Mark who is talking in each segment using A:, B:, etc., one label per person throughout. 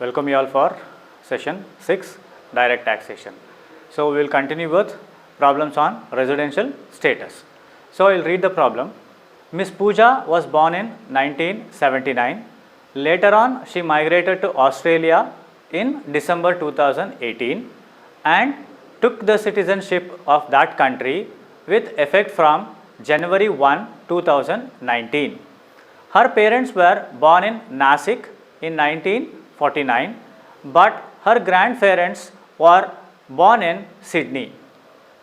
A: Welcome you all for session 6, direct taxation. So we will continue with problems on residential status. So I will read the problem. Miss Pooja was born in 1979. Later on she migrated to Australia in December 2018 and took the citizenship of that country with effect from January 1, 2019. Her parents were born in Nasik in 1949, but her grandparents were born in Sydney.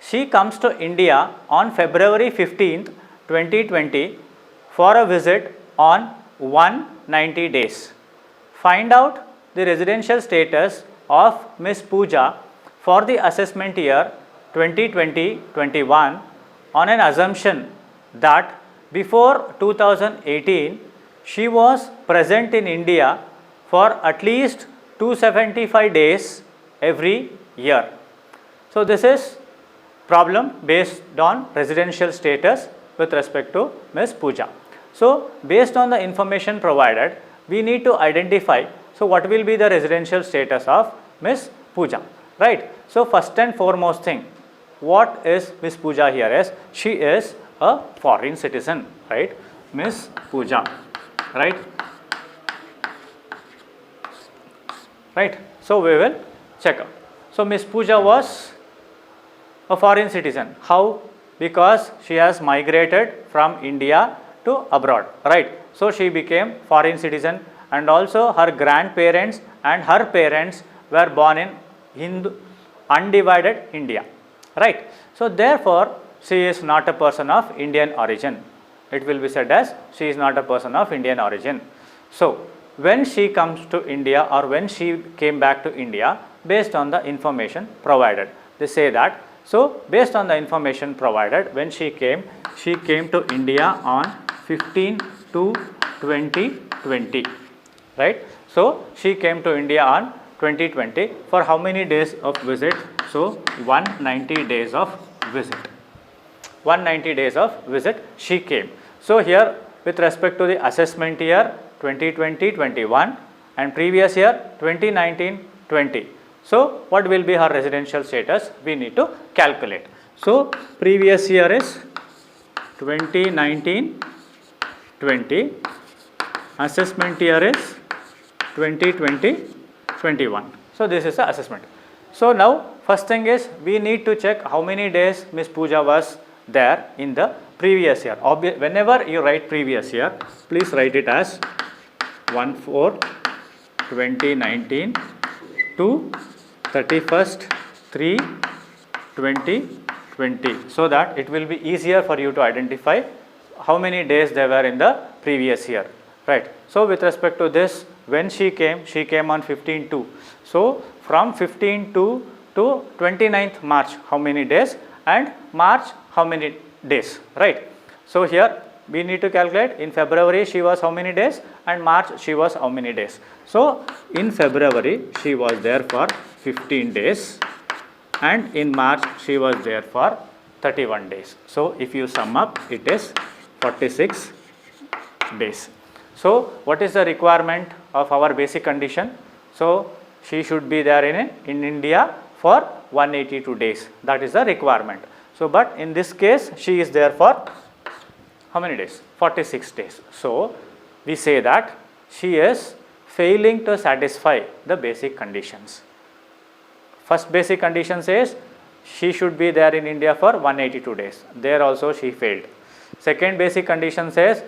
A: She comes to India on February 15th, 2020 for a visit on 190 days. Find out the residential status of Miss Pooja for the assessment year 2020-21 on an assumption that before 2018 she was present in India for at least 275 days every year. So this is problem based on residential status with respect to Miss Pooja. So based on the information provided, we need to identify, so what will be the residential status of Miss Pooja, right? So first and foremost thing, what is Miss Pooja here is, she is a foreign citizen, right? Miss Pooja, right? Right. So we will check out. So Miss Pooja was a foreign citizen. How? Because she has migrated from India to abroad, right? So she became foreign citizen, and also her grandparents and her parents were born in Hindu undivided India, right? So therefore she is not a person of Indian origin. It will be said as she is not a person of Indian origin. So when she comes to India, or when she came back to India, based on the information provided, they say that, so based on the information provided, when she came to India on 15/2/2020, right? So she came to India on 2020 for how many days of visit? So 190 days of visit. 190 days of visit she came. So here with respect to the assessment year 2020-21 and previous year 2019-20. So what will be her residential status? We need to calculate. So previous year is 2019-20, assessment year is 2020-21. So this is the assessment. So now first thing is, we need to check how many days Miss Pooja was there in the previous year. Whenever you write previous year, please write it as 1/4/2019 to 31st/3/2020, so that it will be easier for you to identify how many days they were in the previous year, right? So with respect to this, when she came on 15/2. So from 15/2 to 29th March, how many days, and March how many days, right? So here we need to calculate, in February she was how many days, and March she was how many days. So in February she was there for 15 days, and in March she was there for 31 days. So if you sum up, it is 46 days. So what is the requirement of our basic condition? So she should be there in India for 182 days. That is the requirement. So but in this case she is there for how many days? 46 days. So we say that she is failing to satisfy the basic conditions. First basic condition says she should be there in India for 182 days. There also she failed. Second basic condition says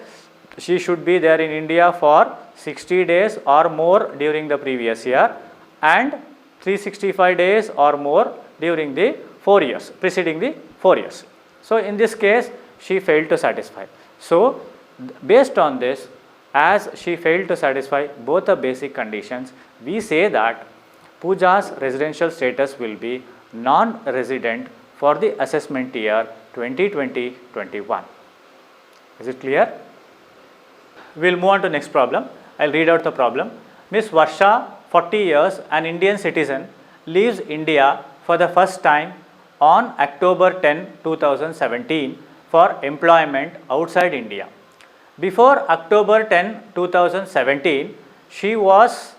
A: she should be there in India for 60 days or more during the previous year, and 365 days or more during the 4 years, preceding the 4 years. So in this case she failed to satisfy. So based on this, as she failed to satisfy both the basic conditions, we say that Pooja's residential status will be non-resident for the assessment year 2020-21. Is it clear? We will move on to next problem. I will read out the problem. Miss Varsha, 40 years, an Indian citizen, leaves India for the first time on October 10, 2017 for employment outside India. Before October 10, 2017, she was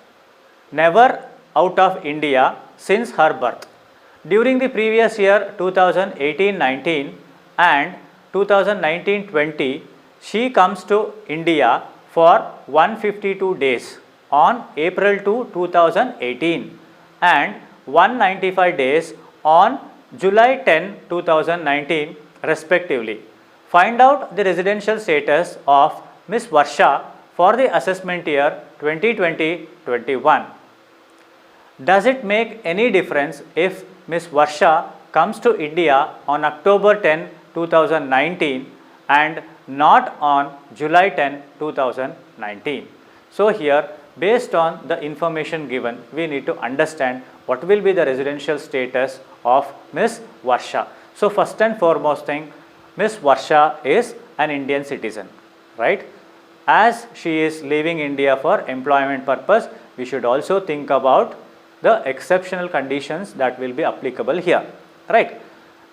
A: never out of India since her birth. During the previous year 2018-19 and 2019-20, she comes to India for 152 days on April 2, 2018 and 195 days on July 10, 2019 respectively. Find out the residential status of Miss Varsha for the assessment year 2020-21. Does it make any difference if Miss Varsha comes to India on October 10, 2019 and not on July 10, 2019? So here, based on the information given, we need to understand what will be the residential status of Miss Varsha. So first and foremost thing, Miss Varsha is an Indian citizen, right? As she is leaving India for employment purpose, we should also think about the exceptional conditions that will be applicable here, right?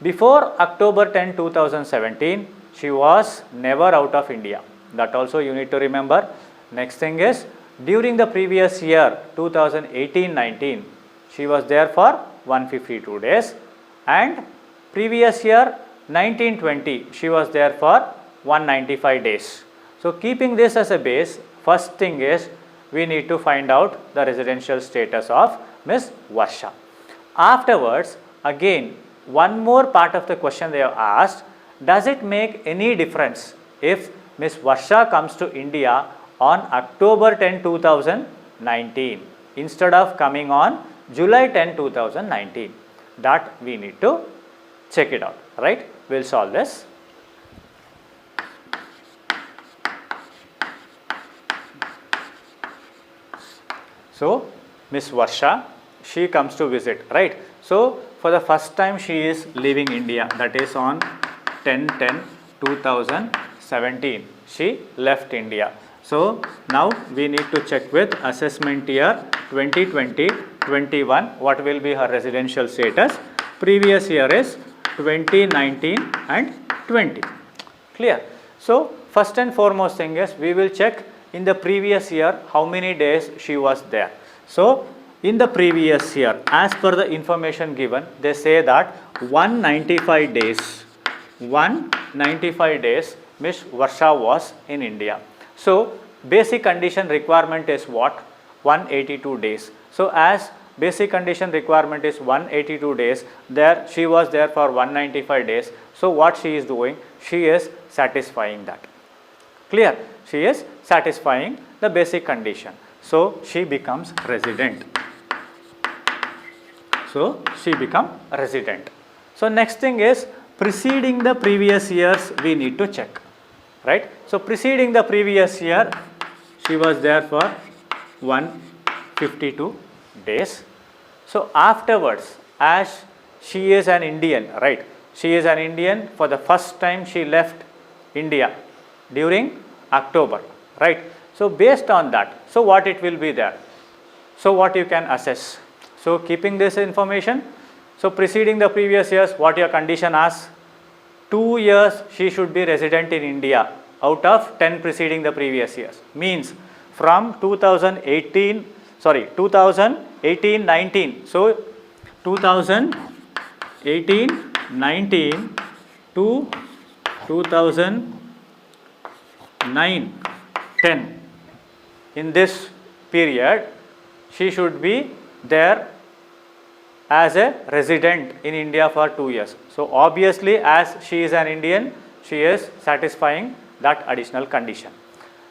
A: Before October 10, 2017, she was never out of India. That also you need to remember. Next thing is, during the previous year 2018-19, she was there for 152 days and previous year 19-20, she was there for 195 days. So keeping this as a base, first thing is we need to find out the residential status of Miss Varsha. Afterwards, again, one more part of the question they have asked, does it make any difference if Miss Varsha comes to India on October 10, 2019 instead of coming on July 10, 2019? That we need to check it out, right? We will solve this. So, Miss Varsha, she comes to visit, right? So, for the first time she is leaving India, that is on 10-10-2017, she left India. So, now we need to check with assessment year 2020-21, what will be her residential status. Previous year is 2019 and 20. Clear? So, first and foremost thing is we will check in the previous year how many days she was there. So, in the previous year, as per the information given, they say that 195 days Miss Varsha was in India. So, basic condition requirement is what? 182 days. So, as basic condition requirement is 182 days, there she was there for 195 days. So, what she is doing? She is satisfying that. Clear? She is satisfying the basic condition. So, she becomes resident. So, she become resident. So, next thing is preceding the previous years we need to check, right? So, preceding the previous year she was there for 152 days. So, afterwards, as she is an Indian, right? She is an Indian, for the first time she left India during October, right? So, based on that, so what it will be there? So, what you can assess? So, keeping this information, so preceding the previous years, what your condition asks? 2 years she should be resident in India out of 10 preceding the previous years. Means from 2018-19. So, 2018-19 to 2009-10. In this period, she should be there as a resident in India for 2 years. So, obviously, as she is an Indian, she is satisfying that additional condition.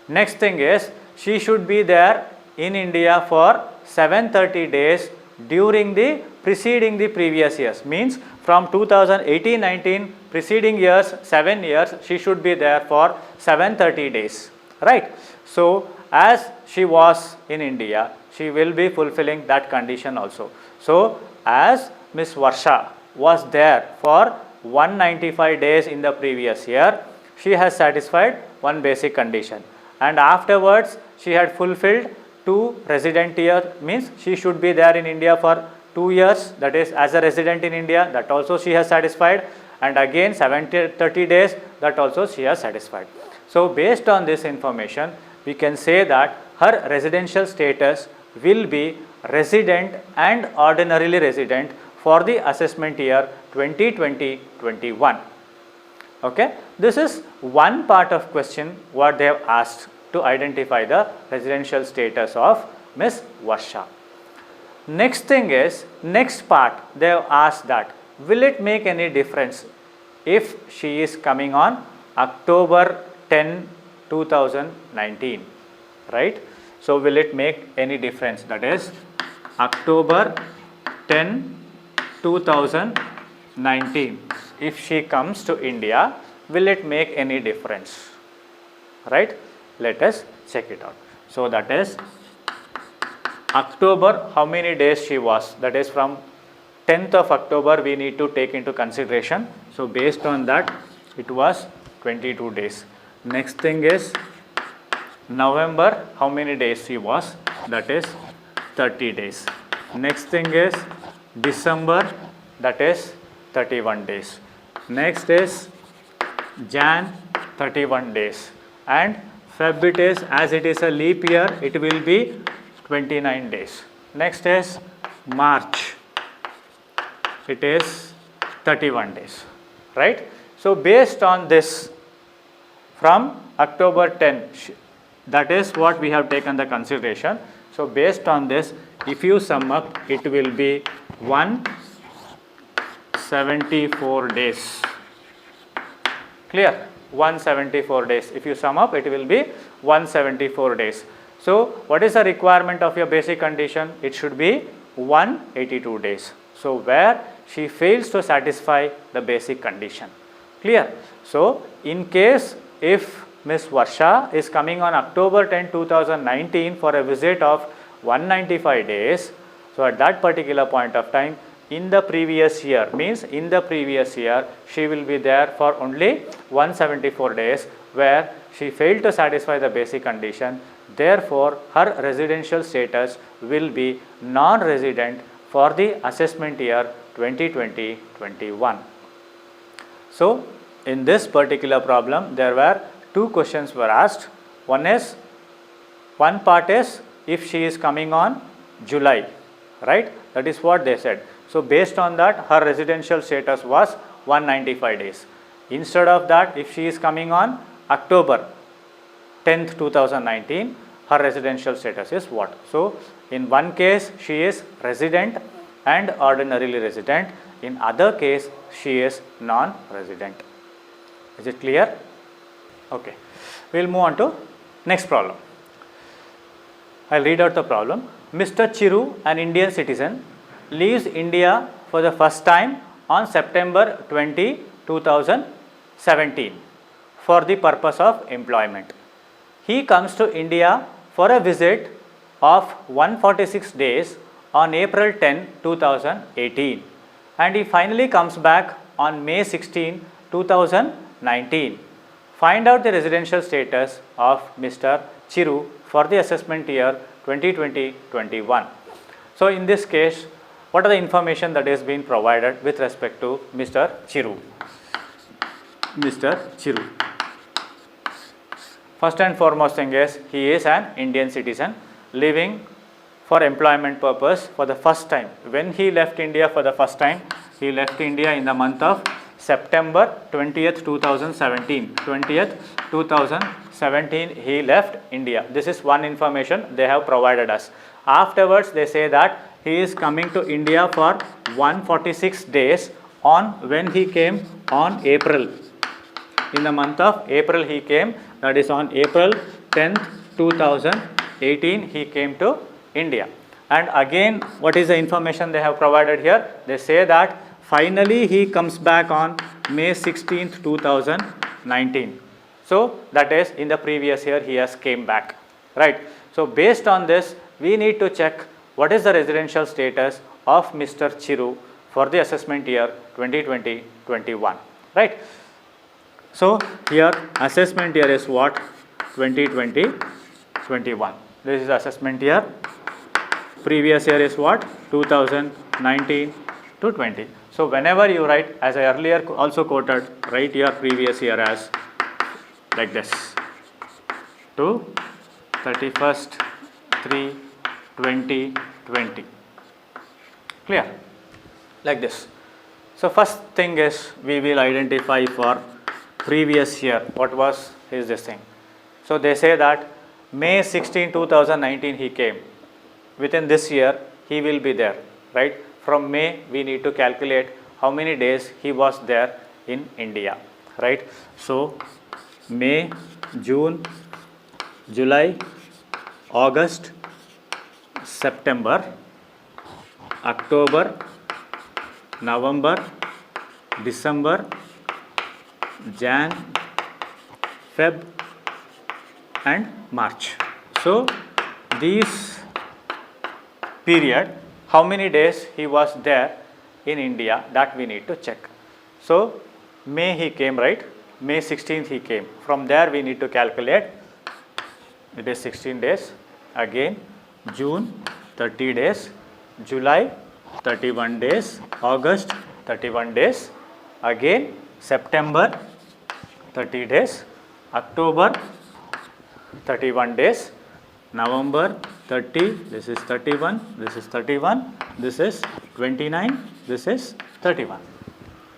A: Next thing is, she should be there in India for 730 days during the preceding the previous years. Means from 2018-19 preceding years, 7 years, she should be there for 730 days, right? So, as she was in India, she will be fulfilling that condition also. So, as Miss Varsha was there for 195 days in the previous year, she has satisfied one basic condition, and afterwards she had fulfilled 2 resident year, means she should be there in India for 2 years, that is as a resident in India, that also she has satisfied, and again 730 days, that also she has satisfied. So, based on this information, we can say that her residential status will be resident and ordinarily resident for the assessment year 2020-21. Okay, this is one part of question what they have asked to identify the residential status of Miss Varsha. Next thing is, next part they have asked that will it make any difference if she is coming on October 10, 2019, right? So will it make any difference, that is October 10, 2019, if she comes to India, will it make any difference, right? Let us check it out. So that is October, how many days she was, that is from 10th of October we need to take into consideration. So based on that it was 22 days. Next thing is November, how many days she was, that is 30 days. Next thing is December, that is 31 days. Next is Jan, 31 days, and Feb it is, as it is a leap year, it will be 29 days. Next is March, it is 31 days, right? So based on this, from October 10, that is what we have taken the consideration. So based on this, if you sum up, it will be 174 days. Clear? 174 days. If you sum up, it will be 174 days. So what is the requirement of your basic condition? It should be 182 days. So where she fails to satisfy the basic condition. Clear? So in case if Miss Varsha is coming on October 10, 2019 for a visit of 195 days, so at that particular point of time, in the previous year, means in the previous year, she will be there for only 174 days where she failed to satisfy the basic condition. Therefore, her residential status will be non-resident for the assessment year 2020-21. So, in this particular problem, there were two questions were asked. One part is if she is coming on July, right? That is what they said. So based on that, her residential status was 195 days. Instead of that, if she is coming on October 10th, 2019, her residential status is what? So in one case, she is resident and ordinarily resident. In other case, she is non-resident. Is it clear? Okay. We will move on to next problem. I will read out the problem. Mr. Chiru, an Indian citizen, leaves India for the first time on September 20, 2017 for the purpose of employment. He comes to India for a visit of 146 days on April 10, 2018, and he finally comes back on May 16, 2019. Find out the residential status of Mr. Chiru for the assessment year 2020-21. So in this case, what are the information that is being provided with respect to Mr. Chiru? Mr. Chiru. First and foremost thing is, he is an Indian citizen living for employment purpose for the first time. When he left India for the first time, he left India in the month of September 20th, 2017. 20th, 2017 he left India. This is one information they have provided us. Afterwards, they say that he is coming to India for 146 days on when he came on April. In the month of April he came, that is on April 10th, 2018 he came to India. And again, what is the information they have provided here? They say that finally he comes back on May 16th, 2019. So that is in the previous year he has came back, right? So based on this, we need to check what is the residential status of Mr. Chiru for the assessment year 2020-21, right? So here assessment year is what? 2020-21. This is assessment year. Previous year is what? 2019 to 20. So whenever you write, as I earlier also quoted, write your previous year as like this, to 31st 3 20 20. Clear? Like this. So first thing is we will identify for previous year what was his this thing. So they say that May 16, 2019 he came. Within this year he will be there, right? From May we need to calculate how many days he was there in India, right? So May, June, July, August, September, October, November, December, Jan, Feb and March. So these period, how many days he was there in India, that we need to check. So May he came, right? May 16th he came. From there we need to calculate, it is 16 days. Again June 30 days, July 31 days, August 31 days, again September 30 days, October 31 days, November 30, this is 31, this is 31, this is 29, this is 31,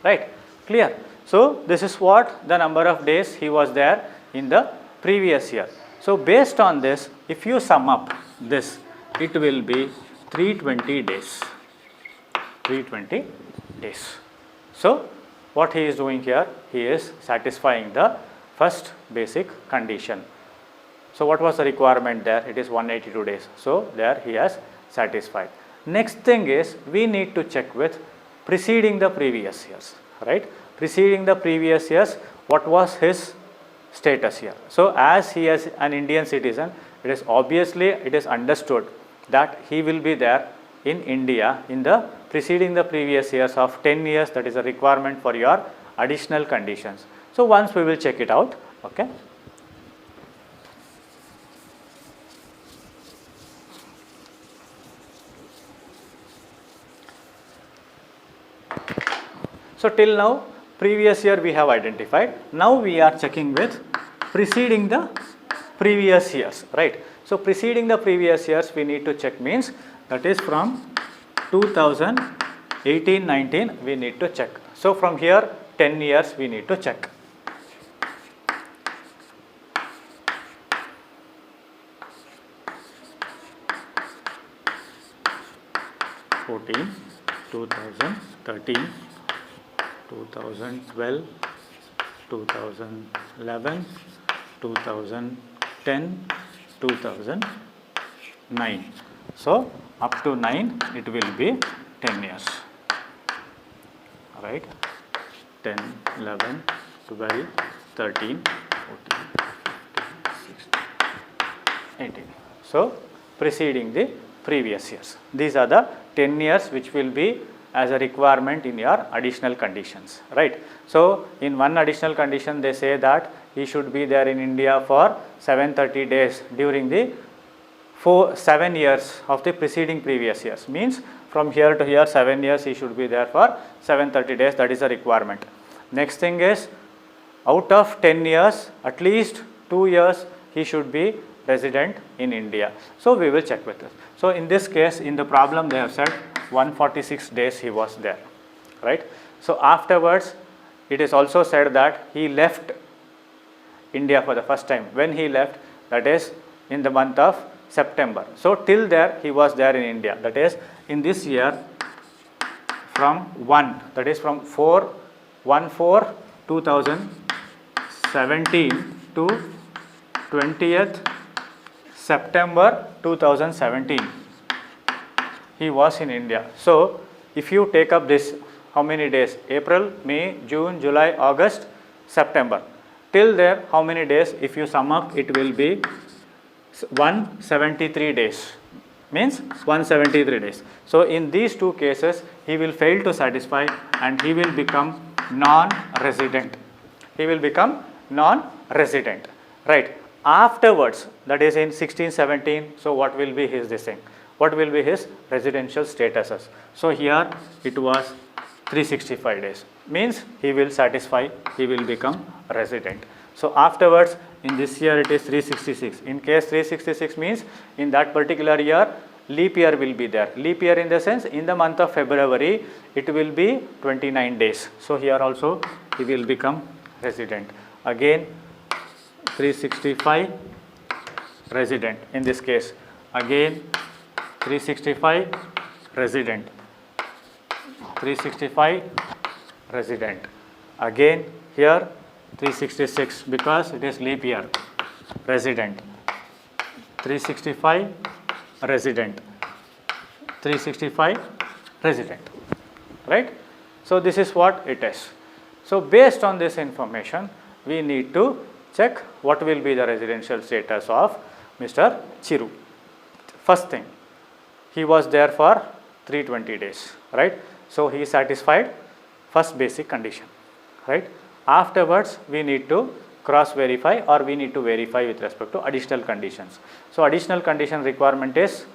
A: right? Clear? So this is what the number of days he was there in the previous year. So based on this, if you sum up this, it will be 320 days. 320 days. So what he is doing here, he is satisfying the first basic condition. So what was the requirement there? It is 182 days. So there he has satisfied. Next thing is we need to check with preceding the previous years, right? Preceding the previous years, what was his status here? So as he is an Indian citizen, it is obviously it is understood that he will be there in India in the preceding the previous years of 10 years. That is a requirement for your additional conditions. So once we will check it out, okay. So till now previous year we have identified. Now we are checking with preceding the previous years, right? So preceding the previous years we need to check means that is from 2018-19 we need to check. So from here 10 years we need to check. '14, 2013, 2012, 2011, 2010, 2009. So up to 9 it will be 10 years, right? 10, 11, 12, 13, 14, 15, 16, 18. So preceding the previous years. These are the 10 years which will be as a requirement in your additional conditions, right? So in one additional condition they say that he should be there in India for 730 days during the 7 years of the preceding previous years. Means from here to here 7 years he should be there for 730 days, that is a requirement. Next thing is out of 10 years at least 2 years he should be resident in India. So we will check with this. So in this case in the problem they have said 146 days he was there, right? So afterwards it is also said that he left India for the first time. When he left, that is in the month of September. So till there he was there in India, that is in this year from 1, that is from 4/1/4/2017 to 20th September 2017 he was in India. So if you take up this, how many days? April, May, June, July, August, September. Till there how many days? If you sum up it will be 173 days, means 173 days. So in these two cases he will fail to satisfy and he will become non-resident. He will become non-resident, right? Afterwards, that is in 16-17, so what will be his this thing? What will be his residential statuses? So here it was 365 days, means he will satisfy, he will become resident. So afterwards in this year it is 366. In case 366 means in that particular year leap year will be there. Leap year in the sense, in the month of February, it will be 29 days. So here also he will become resident. Again 365 resident in this case. Again 365 resident. 365 resident. Again here 366 because it is leap year, resident. 365 resident. 365 resident, right? So this is what it is. So based on this information, we need to check what will be the residential status of Mr. Chiru. First thing, he was there for 320 days, right? So he satisfied first basic condition, right? Afterwards, we need to cross verify, or we need to verify with respect to additional conditions. So additional condition requirement is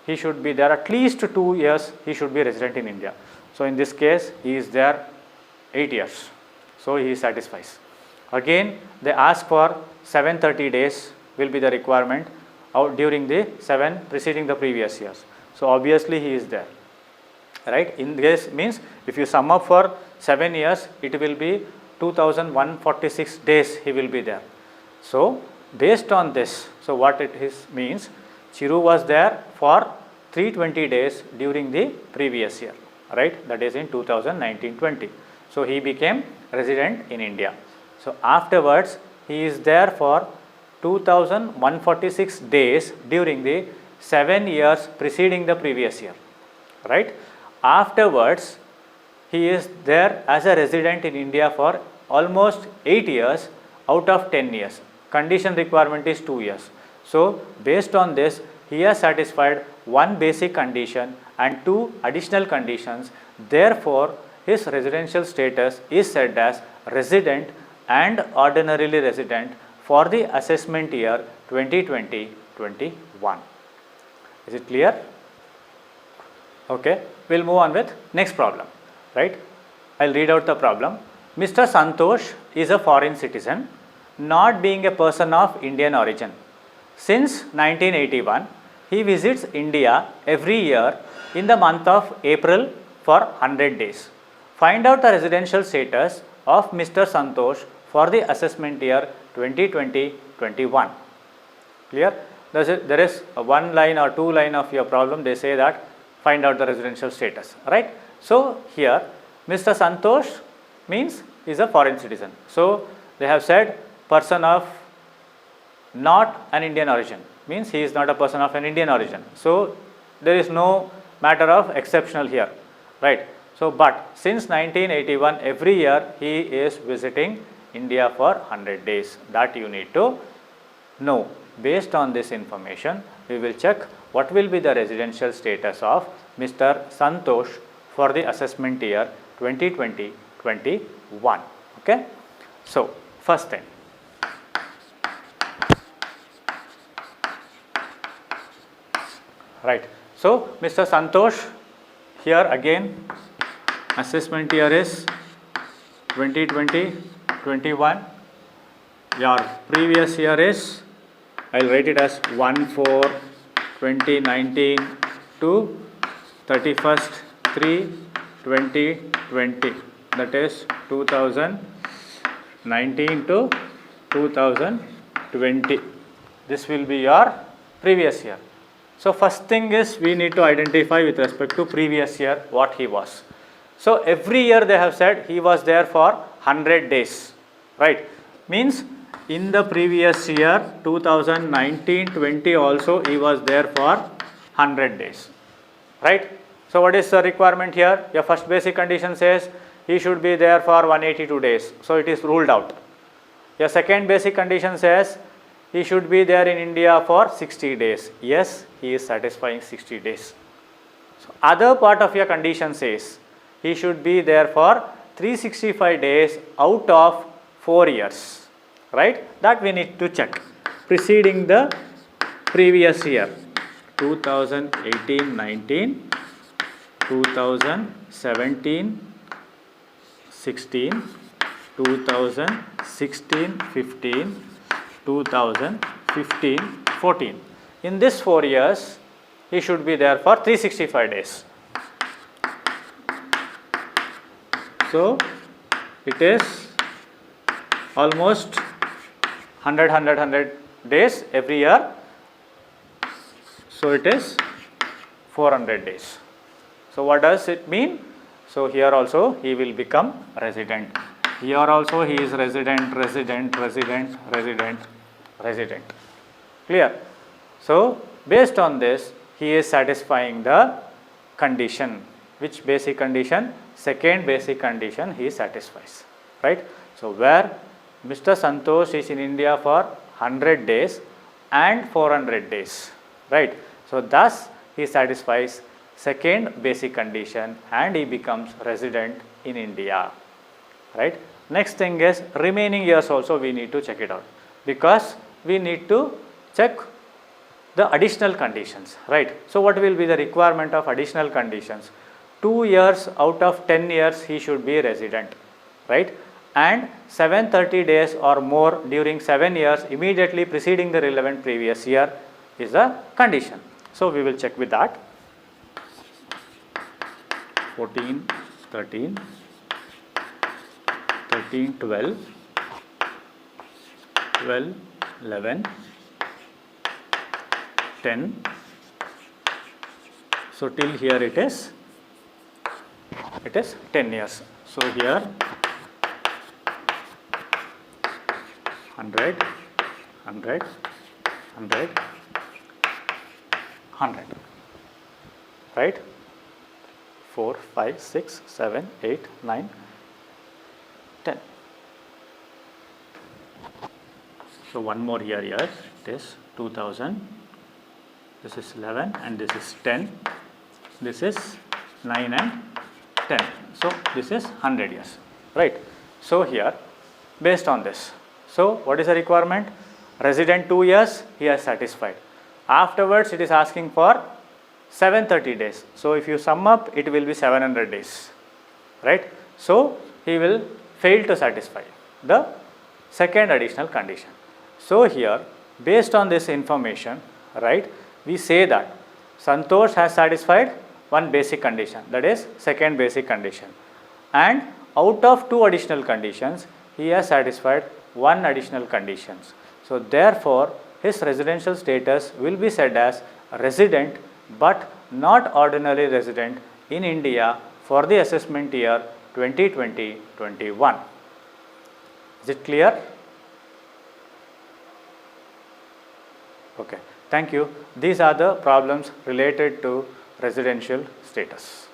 A: he should be there at least 2 years, he should be resident in India. So in this case, he is there 8 years. So he satisfies. Again, they ask for 730 days will be the requirement out during the 7 preceding the previous years. So obviously he is there, right? In this means if you sum up for 7 years, it will be 2146 days he will be there. So based on this, so what it is means, Chiru was there for 320 days during the previous year, right? That is in 2019-20. So he became resident in India. So afterwards, he is there for 2146 days during the 7 years preceding the previous year, right? Afterwards, he is there as a resident in India for almost 8 years out of 10 years. Condition requirement is 2 years. So based on this, he has satisfied one basic condition and 2 additional conditions. Therefore, his residential status is said as resident and ordinarily resident for the assessment year 2020-21. Is it clear? Okay, we'll move on with next problem, right? I'll read out the problem. Mr. Santosh is a foreign citizen, not being a person of Indian origin. Since 1981, he visits India every year in the month of April for 100 days. Find out the residential status of Mr. Santosh for the assessment year 2020-21. Clear? There is a 1 line or 2 line of your problem. They say that find out the residential status, right? So here Mr. Santosh means is a foreign citizen. So they have said person of not an Indian origin, means he is not a person of an Indian origin. So there is no matter of exceptional here, right? So but since 1981, every year he is visiting India for 100 days. That you need to know. Based on this information, we will check what will be the residential status of Mr. Santosh for the assessment year 2020-21. Okay. So first thing, right. So Mr. Santosh, here again assessment year is 2020-21. Your previous year is, I will write it as 1/4/2019 to 31st/3/2020, that is 2019 to 2020. This will be your previous year. So first thing is we need to identify with respect to previous year what he was. So every year they have said he was there for 100 days, right? Means in the previous year 2019-20 also he was there for 100 days, right? So what is the requirement here? Your first basic condition says he should be there for 182 days. So it is ruled out. Your second basic condition says he should be there in India for 60 days. Yes, he is satisfying 60 days. So other part of your condition says he should be there for 365 days out of 4 years, right? That we need to check. Preceding the previous year 2018-19, 2017-16, 2016-15, 2015-14. In this 4 years, he should be there for 365 days. So it is almost 100 days every year. So it is 400 days. So what does it mean? So here also he will become resident. Here also he is resident. Clear? So based on this, he is satisfying the condition. Which basic condition? Second basic condition he satisfies. Right? So where Mr. Santosh is in India for 100 days and 400 days. Right? So thus he satisfies second basic condition and he becomes resident in India. Right? Next thing is remaining years also we need to check it out, because we need to check the additional conditions. Right? So what will be the requirement of additional conditions? 2 years out of 10 years he should be resident. Right? And 730 days or more during 7 years immediately preceding the relevant previous year is a condition. So we will check with that. 14, 13, 13, 12, 12, 11, 10. So till here it is 10 years. So here 100, 100, 100, 100. Right? 4, 5, 6, 7, 8, 9, 10. So one more year here, it is 2000, this is 11 and this is 10, this is 9 and 10. So this is 100 years, right? So here, based on this, so what is the requirement? Resident 2 years, he has satisfied. Afterwards, it is asking for 730 days. So if you sum up, it will be 700 days, right? So he will fail to satisfy the second additional condition. So here, based on this information, right, we say that Santosh has satisfied one basic condition, that is second basic condition, and out of 2 additional conditions, he has satisfied 1 additional conditions. So therefore, his residential status will be said as resident but not ordinary resident in India for the assessment year 2020-21. Is it clear? Okay, thank you. These are the problems related to residential status.